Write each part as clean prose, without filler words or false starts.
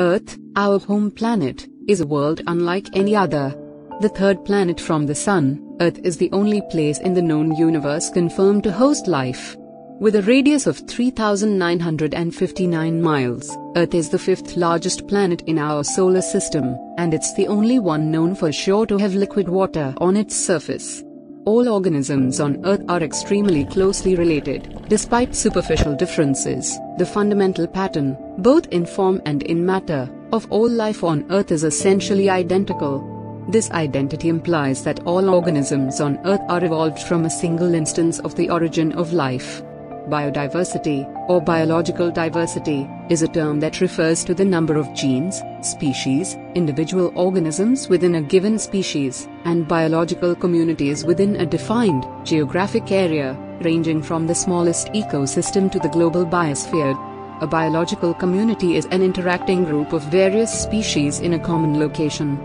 Earth, our home planet, is a world unlike any other. The third planet from the Sun, Earth is the only place in the known universe confirmed to host life. With a radius of 3,959 miles, Earth is the fifth largest planet in our solar system, and it's the only one known for sure to have liquid water on its surface. All organisms on Earth are extremely closely related. Despite superficial differences, the fundamental pattern, both in form and in matter, of all life on Earth is essentially identical. This identity implies that all organisms on Earth are evolved from a single instance of the origin of life. Biodiversity, or biological diversity, is a term that refers to the number of genes, species, individual organisms within a given species, and biological communities within a defined, geographic area, ranging from the smallest ecosystem to the global biosphere. A biological community is an interacting group of various species in a common location.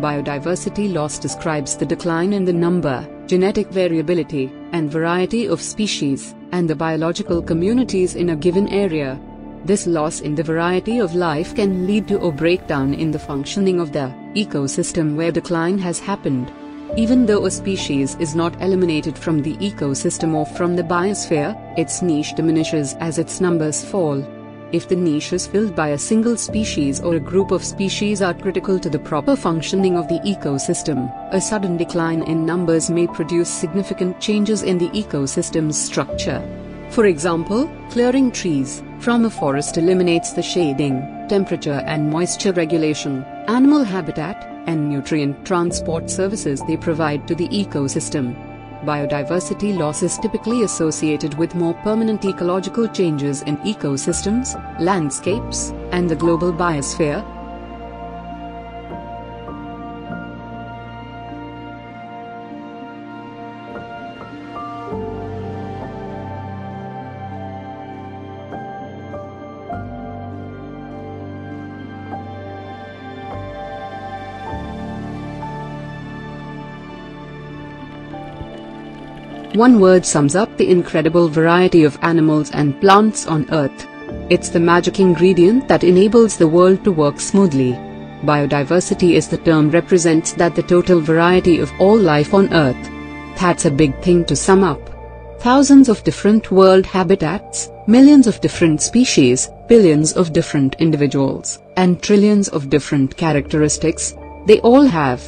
Biodiversity loss describes the decline in the number, genetic variability, and variety of species, and the biological communities in a given area. This loss in the variety of life can lead to a breakdown in the functioning of the ecosystem where decline has happened. Even though a species is not eliminated from the ecosystem or from the biosphere, its niche diminishes as its numbers fall. If the niche is filled by a single species or a group of species are critical to the proper functioning of the ecosystem, a sudden decline in numbers may produce significant changes in the ecosystem's structure. For example, clearing trees from a forest eliminates the shading, temperature and moisture regulation, animal habitat, and nutrient transport services they provide to the ecosystem. Biodiversity loss is typically associated with more permanent ecological changes in ecosystems, landscapes, and the global biosphere. One word sums up the incredible variety of animals and plants on Earth. It's the magic ingredient that enables the world to work smoothly. Biodiversity is the term represents that the total variety of all life on Earth. That's a big thing to sum up. Thousands of different world habitats, millions of different species, billions of different individuals, and trillions of different characteristics, they all have.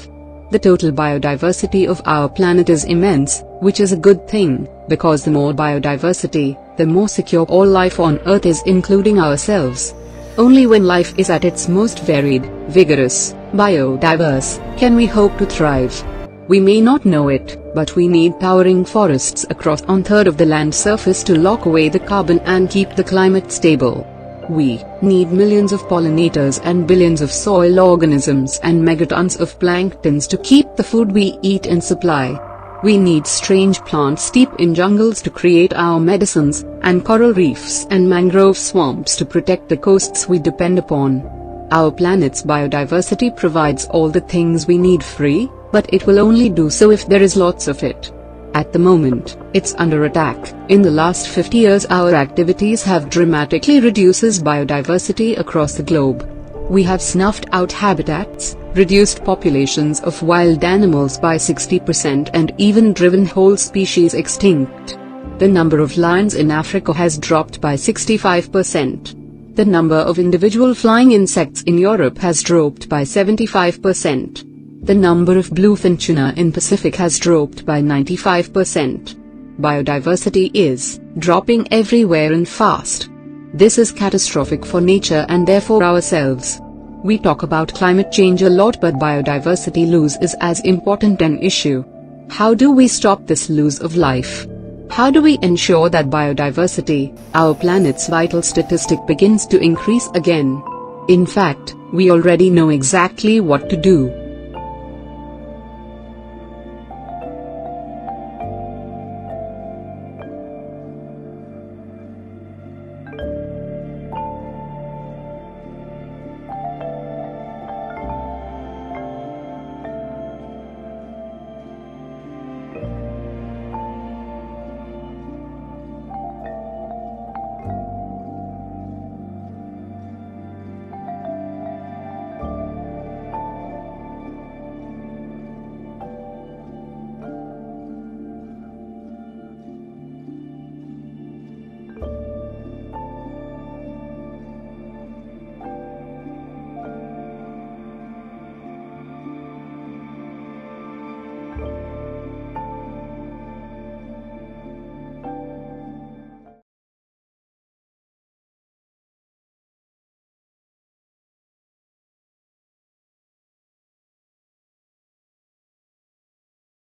The total biodiversity of our planet is immense, which is a good thing, because the more biodiversity, the more secure all life on Earth is, including ourselves. Only when life is at its most varied, vigorous, biodiverse, can we hope to thrive. We may not know it, but we need towering forests across 1/3 of the land surface to lock away the carbon and keep the climate stable. We need millions of pollinators and billions of soil organisms and megatons of planktons to keep the food we eat in supply. We need strange plants deep in jungles to create our medicines, and coral reefs and mangrove swamps to protect the coasts we depend upon. Our planet's biodiversity provides all the things we need free, but it will only do so if there is lots of it. At the moment, it's under attack. In the last 50 years our activities have dramatically reduced biodiversity across the globe. We have snuffed out habitats, reduced populations of wild animals by 60% and even driven whole species extinct. The number of lions in Africa has dropped by 65%. The number of individual flying insects in Europe has dropped by 75%. The number of bluefin tuna in Pacific has dropped by 95%. Biodiversity is dropping everywhere and fast. This is catastrophic for nature and therefore ourselves. We talk about climate change a lot, but biodiversity loss is as important an issue. How do we stop this loss of life? How do we ensure that biodiversity, our planet's vital statistic, begins to increase again? In fact, we already know exactly what to do.